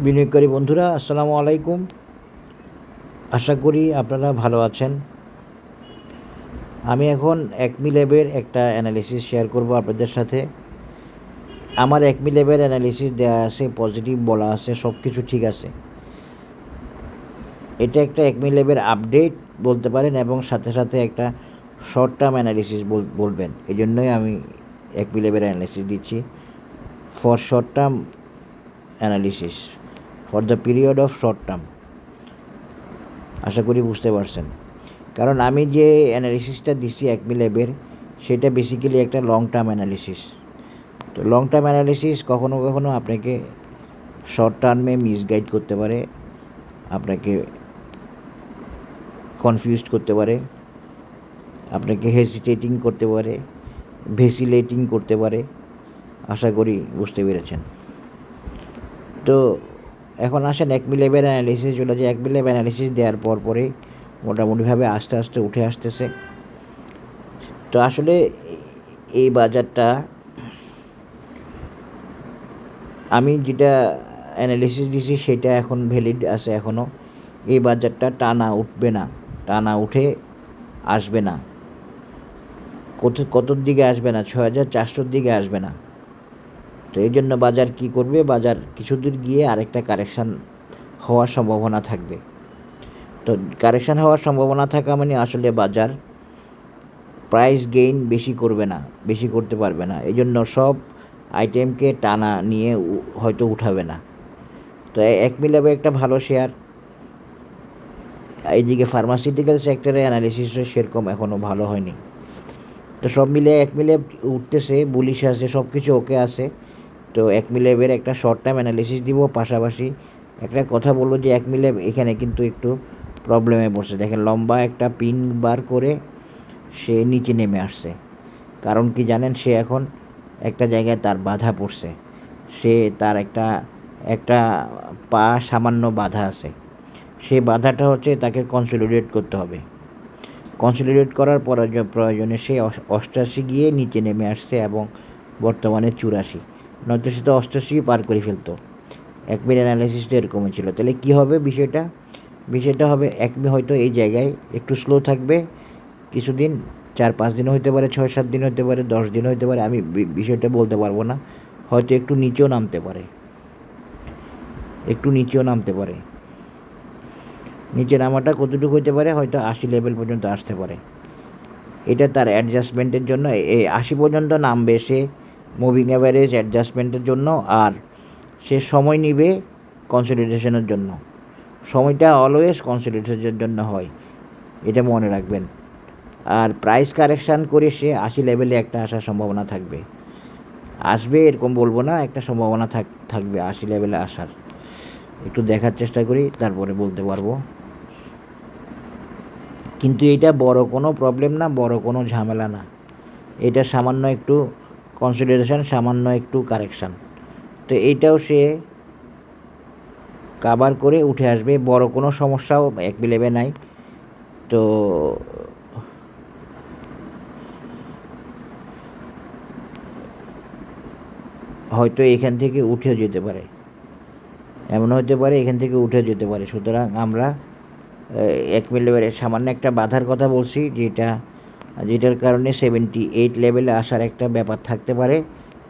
বিনিয়োগকারী বন্ধুরা, আসসালামু আলাইকুম। আশা করি আপনারা ভালো আছেন। আমি এখন একমি ল্যাবের একটা অ্যানালিসিস শেয়ার করব আপনাদের সাথে। আমার একমি ল্যাবের অ্যানালিসিস দেওয়া আছে, পজিটিভ বলা আছে, সব কিছু ঠিক আছে। এটা একটা একমি ল্যাবের আপডেট বলতে পারেন, এবং সাথে সাথে একটা শর্ট টার্ম অ্যানালিসিস বলবেন। এই জন্যই আমি একমি ল্যাবের অ্যানালিসিস দিচ্ছি, for short term analysis, for the period of short term. আশা করি বুঝতে পারছেন। কারণ আমি যে অ্যানালিসিসটা দিচ্ছি একমি ল্যাবের, সেটা বেসিক্যালি একটা লং টার্ম অ্যানালিসিস। তো লং টার্ম অ্যানালিসিস কখনো কখনো আপনাকে শর্ট টার্মে মিসগাইড করতে পারে, আপনাকে কনফিউজড করতে পারে, আপনাকে হেজিটেটিং করতে পারে, ভেসিলেটিং করতে পারে। আশা করি বুঝতে পেরেছেন। তো এখন আসেন একমি ল্যাবের অ্যানালিসিস চলে যায়। একমি ল্যাব অ্যানালিসিস দেওয়ার পরে মোটামুটিভাবে আস্তে আস্তে উঠে আসতেছে। তো আসলে এই বাজারটা, আমি যেটা অ্যানালিসিস দিছি সেটা এখন ভ্যালিড আছে এখনও। এই বাজারটা টানা উঠবে না, টানা উঠে আসবে না। কতর দিকে আসবে না, 6400-র দিকে আসবে না। তো এই জন্য বাজার কি করবে, বাজার কিছু দূর গিয়ে আরেকটা কারেকশান হওয়ার সম্ভাবনা থাকবে। তো কারেকশান হওয়ার সম্ভাবনা থাকা মানে আসলে বাজার প্রাইস গেইন বেশি করবে না, বেশি করতে পারবে না। এই জন্য সব আইটেমকে টানা নিয়ে হয়তো উঠাবে না। তো একমি ল্যাবে একটা ভালো শেয়ার। এইদিকে ফার্মাসিউটিক্যাল সেক্টরে অ্যানালিসিসও সেরকম এখনও ভালো হয়নি। তো সব মিলে একমি ল্যাব উঠতেছে, বুলিশ আছে, সব কিছু ওকে আছে। তো একমি ল্যাবের একটা শর্ট টার্ম অ্যানালিসিস দিব, পাশাপাশি একটা কথা বলবো যে একমি ল্যাব এখানে কিন্তু একটু প্রবলেমে পড়ছে। দেখেন, লম্বা একটা পিন বার করে সে নিচে নেমে আসছে। কারণ কি জানেন, সে এখন একটা জায়গায় তার বাধা পড়ছে, সে তার একটা একটা পা সামান্য বাধা আছে। সেই বাধাটা হচ্ছে তাকে কনসলিডেট করতে হবে। কনসলিডেট করার প্রয়োজনে সে 88 গিয়ে নিচে নেমে আসছে, এবং বর্তমানে 84। নয়তো সে তো 88 পার করে ফেলতো। একমির অ্যানালিসিসটা এরকমই ছিল। তাহলে কী হবে বিষয়টা হবে, একমি হয়তো এই জায়গায় একটু স্লো থাকবে কিছুদিন, 4-5 দিনও হতে পারে, 6-7 দিন হতে পারে, 10 দিন হতে পারে। আমি বিষয়টা বলতে পারবো না। হয়তো একটু নিচেও নামতে পারে, নিচে নামাটা কতটুকু হতে পারে, হয়তো 80 লেভেল পর্যন্ত আসতে পারে। এটা তার অ্যাডজাস্টমেন্টের জন্য, এই 80 পর্যন্ত নামবে সে মুভিং অ্যাভারেজ অ্যাডজাস্টমেন্টের জন্য। আর সে সময় নিবে কনসলিডেশনের জন্য। সময়টা অলওয়েজ কনসলিডেশনের জন্য হয়, এটা মনে রাখবেন। আর প্রাইস কারেকশান করে সে 80 লেভেলে একটা আসার সম্ভাবনা থাকবে। আসবে এরকম বলবো না, একটা সম্ভাবনা থাকবে 80 লেভেলে আসার। একটু দেখার চেষ্টা করি, তারপরে বলতে পারবো। কিন্তু এটা বড় কোনো প্রবলেম না, বড় কোনো ঝামেলা না। এটা সামান্য একটু কনসিডারেশন, সামান্য একটু কারেকশান। তো এইটাও সে কাভার করে উঠে আসবে, বড় কোনো সমস্যাও একমি ল্যাবে নাই। তো হয়তো এখান থেকে উঠেও যেতে পারে, এমন হতে পারে এখান থেকে উঠেও যেতে পারে। সুতরাং আমরা একমি ল্যাবের সামান্য একটা বাধার কথা বলছি, যেটার কারণে 78 লেভেলে আসার একটা ব্যাপার থাকতে পারে,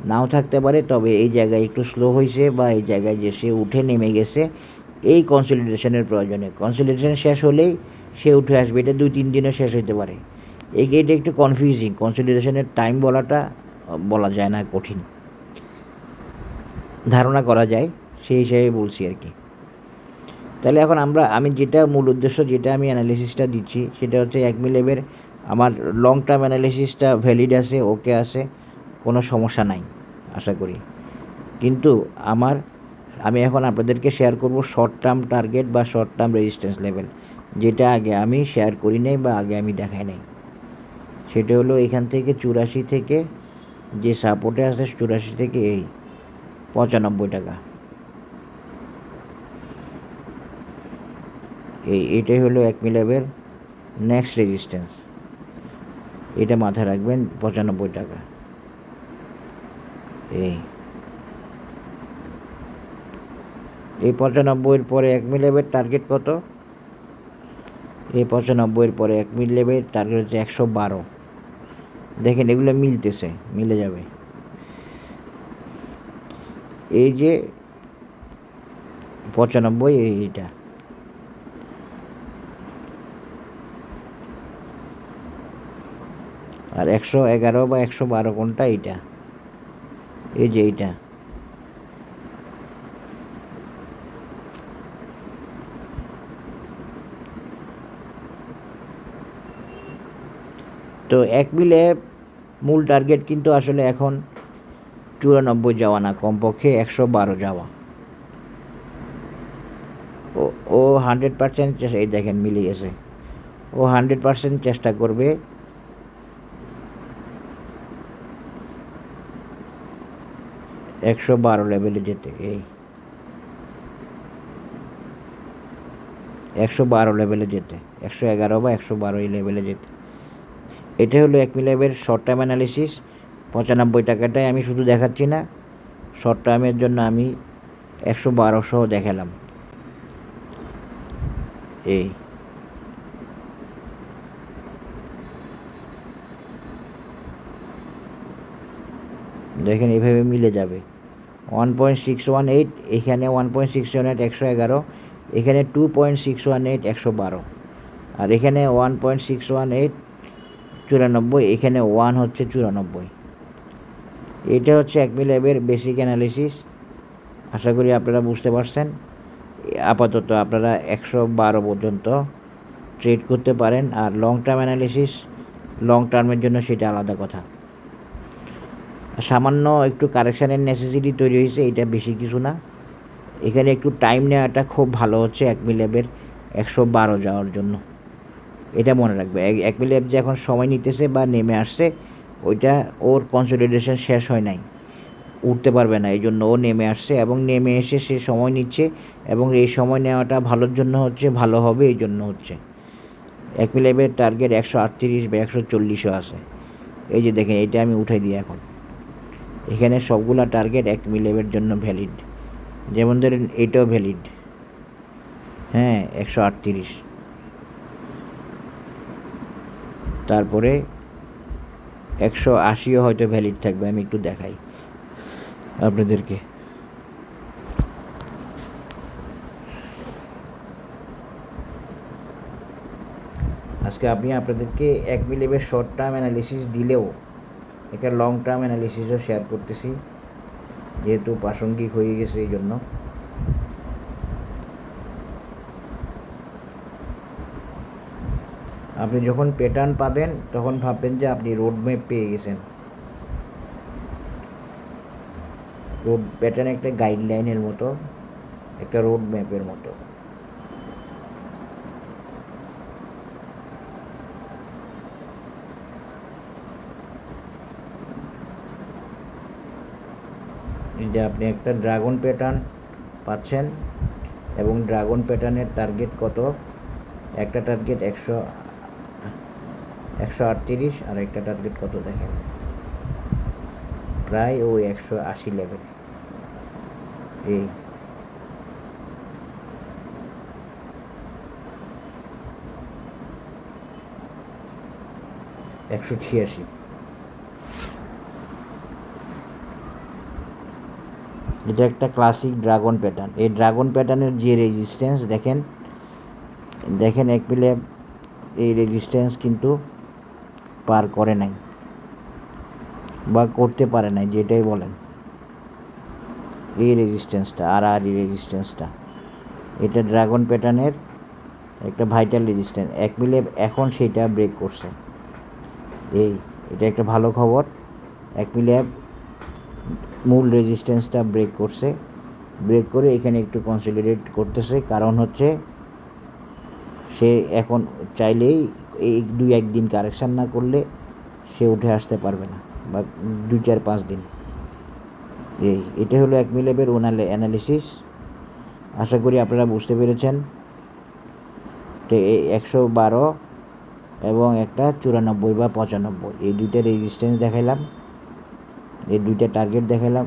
নাও থাকতে পারে। তবে এই জায়গায় একটু স্লো হয়েছে, বা এই জায়গায় যে সে উঠে নেমে গেছে, এই কনসলিডেশনের প্রয়োজনে, কনসলিডেশন শেষ হলেই সে উঠে আসবে। এটা 2-3 দিনে শেষ হতে পারে। এটা একটু কনফিউজিং, কনসলিডেশনের টাইম বলাটা বলা যায় না, কঠিন ধারণা করা যায়, সেই হিসাবে বলছি আর কি। তাহলে এখন আমি যেটা মূল উদ্দেশ্য, যেটা আমি অ্যানালিসিসটা দিচ্ছি, সেটা হচ্ছে একমি ল্যাবের আমার লং টার্ম অ্যানালিসিসটা ভ্যালিড আছে, ওকে আছে, কোনো সমস্যা নাই আশা করি। কিন্তু আমি এখন আপনাদেরকে শেয়ার করব শর্ট টার্ম টার্গেট বা শর্ট টার্ম রেজিস্ট্যান্স লেভেল, যেটা আগে আমি শেয়ার করি নাই বা আগে আমি দেখাই নাই। সেটা হলো এখান থেকে 84 থেকে যে সাপোর্টে আছে, 84 থেকে এই 95 টাকা, এটাই হলো একমি ল্যাবের নেক্সট রেজিস্ট্যান্স। এটা মাথায় রাখবেন, 95 টাকা। এই এই 95-এর পরে 1 মিলিয়নের টার্গেট কত? এই 95-এর পরে 1 মিলিয়নের টার্গেট হচ্ছে 112। দেখেন এগুলো মিলতেছে, মিলে যাবে। এই যে 95, এইটা আর 111 বা 112 কোনটা? এইটা, এই যে এইটা। তো 1 মিলে মূল টার্গেট কিন্তু আসলে এখন 94 যাওয়া না, কমপক্ষে 112 যাওয়া। ও 100% চেষ্টা, এই দেখেন মিলে গেছে। ও 100% চেষ্টা করবে 112 লেভেলে যেতে। এই 112 লেভেলে যেতে, 111 বা 112 এই লেভেলে যেতে। এটা হলো 1 মিলিয়নের শর্ট টার্ম অ্যানালিসিস। 95 টাকাটাই আমি শুধু দেখাচ্ছি না, শর্ট টার্মের জন্য আমি 112 দেখালাম। এই দেখেন এইভাবে মিলে যাবে। 1.618, এখানে 1.618 111, এখানে 2.618 112, আর এখানে 1.618 94, এখানে 1 হচ্ছে 94। এটা হচ্ছে 1 মিলিয়নের বেসিক অ্যানালিসিস। আশা করি আপনারা বুঝতে পারছেন। আপাতত আপনারা 112 পর্যন্ত ট্রেড করতে পারেন। আর লং টার্ম অ্যানালিসিস, লং টার্মের জন্য সেটা আলাদা কথা। সামান্য একটু কারেকশানের নেসেসিটি তৈরি হয়েছে, এটা বেশি কিছু না। এখানে একটু টাইম নেওয়াটা খুব ভালো হচ্ছে 1 মিলিয়নের 112 যাওয়ার জন্য। এটা মনে রাখবে, 1 মিলিয়ন যে এখন সময় নিতেছে বা নেমে আসছে, ওইটা ওর কনসলিডেশন শেষ হয় নাই, উঠতে পারবে না, এই জন্য ও নেমে আসছে এবং নেমে এসে সে সময় নিচ্ছে, এবং এই সময় নেওয়াটা ভালোর জন্য হচ্ছে, ভালো হবে এই জন্য হচ্ছে। 1 মিলিয়নের টার্গেট 138 বা 140ও আছে। এই যে দেখেন, এটা আমি উঠাই দিই এখন। এখানে সবগুলা টার্গেট 1 মিলিয়নের জন্য ভ্যালিড। যেমন ধরেন এটাও ভ্যালিড, হ্যাঁ 138। তারপরে 180ও হয়তো ভ্যালিড থাকবে, আমি একটু দেখাই আপনাদেরকে। আজকে আমি আপনাদেরকে 1 মিলিয়নের শর্ট টার্ম অ্যানালিসিস দিলেও একটা লং টার্ম অ্যানালিসিসও শেয়ার করতেছি, যেহেতু প্রাসঙ্গিক হয়ে গেছে এই জন্য। আপনি যখন প্যাটার্ন পাবেন তখন ভাববেন যে আপনি রোড ম্যাপ পেয়ে গেছেন। রোড প্যাটার্ন একটা গাইডলাইনের মতো, একটা রোড ম্যাপের মতো। যে আপনি একটা ড্রাগন প্যাটার্ন পাচ্ছেন, এবং ড্রাগন প্যাটার্নের টার্গেট কত? একটা টার্গেট 138, আর একটা টার্গেট কত দেখেন, প্রায় ওই 180 লেভেল। এই 186। এটা একটা ক্লাসিক ড্রাগন প্যাটার্ন। এই ড্রাগন প্যাটার্নের যে রেজিস্ট্যান্স দেখেন, 1 মিলিয়ন এই রেজিস্ট্যান্স কিন্তু পার করে নাই বা করতে পারে নাই, যেটাই বলেন। এই রেজিস্ট্যান্সটা আর এই রেজিস্ট্যান্সটা, এটা ড্রাগন প্যাটার্নের একটা ভাইটাল রেজিস্ট্যান্স। 1 মিলিয়ন এখন সেটা ব্রেক করছে। এটা একটা ভালো খবর। 1 মিলিয়ন মূল রেজিস্ট্যান্সটা ব্রেক করছে, ব্রেক করে এখানে একটু কনসলিডেট করতেছে। কারণ হচ্ছে সে এখন চাইলেই এই 2-1 দিন কারেকশান না করলে সে উঠে আসতে পারবে না, বা 2-4-5 দিন। এটা হলো 1 মিলিয়নের অ্যানালিসিস। আশা করি আপনারা বুঝতে পেরেছেন। তো এই 112 এবং একটা 94 বা 95, এই দুইটা রেজিস্ট্যান্স দেখাইলাম, এই দুইটা টার্গেট দেখাইলাম,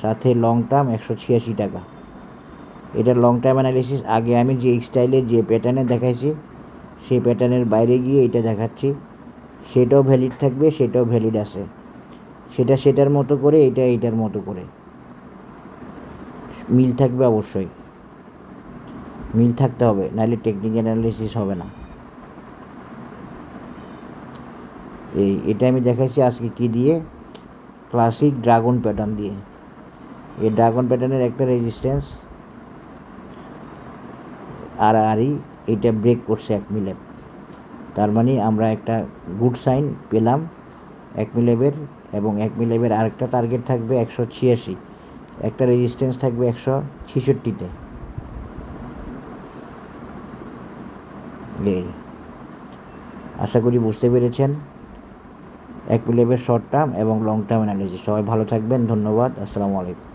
সাথে লং টার্ম 186 টাকা। এটা লং টার্ম অ্যানালিসিস। আগে আমি যে স্টাইলে যে প্যাটার্নে দেখাইছি সেই প্যাটার্নের বাইরে গিয়ে এটা দেখাচ্ছি, সেটাও ভ্যালিড থাকবে, সেটাও ভ্যালিড আছে, সেটা সেটার মতো করে, এটা এইটার মতো করে মিল থাকবে। অবশ্যই মিল থাকতে হবে, নাহলে টেকনিক্যাল অ্যানালিসিস হবে না। এটা আমি দেখাইছি আজকে কি দিয়ে, ক্লাসিক ড্রাগন প্যাটার্ন দিয়ে। এই ড্রাগন প্যাটার্নের একটা রেজিস্ট্যান্স আর এটা ব্রেক করছে 1 মিলে, তার মানে আমরা একটা গুড সাইন পেলাম 1 মিলের। এবং 1 মিলের আরেকটা টার্গেট থাকবে 186, একটা রেজিস্ট্যান্স থাকবে 166-তে। এই আশা করি বুঝতে পেরেছেন 1 মিলের শর্ট টার্ম এবং লং টার্ম অ্যানালিসিস। সবাই ভালো থাকবেন, ধন্যবাদ, আসসালামু আলাইকুম।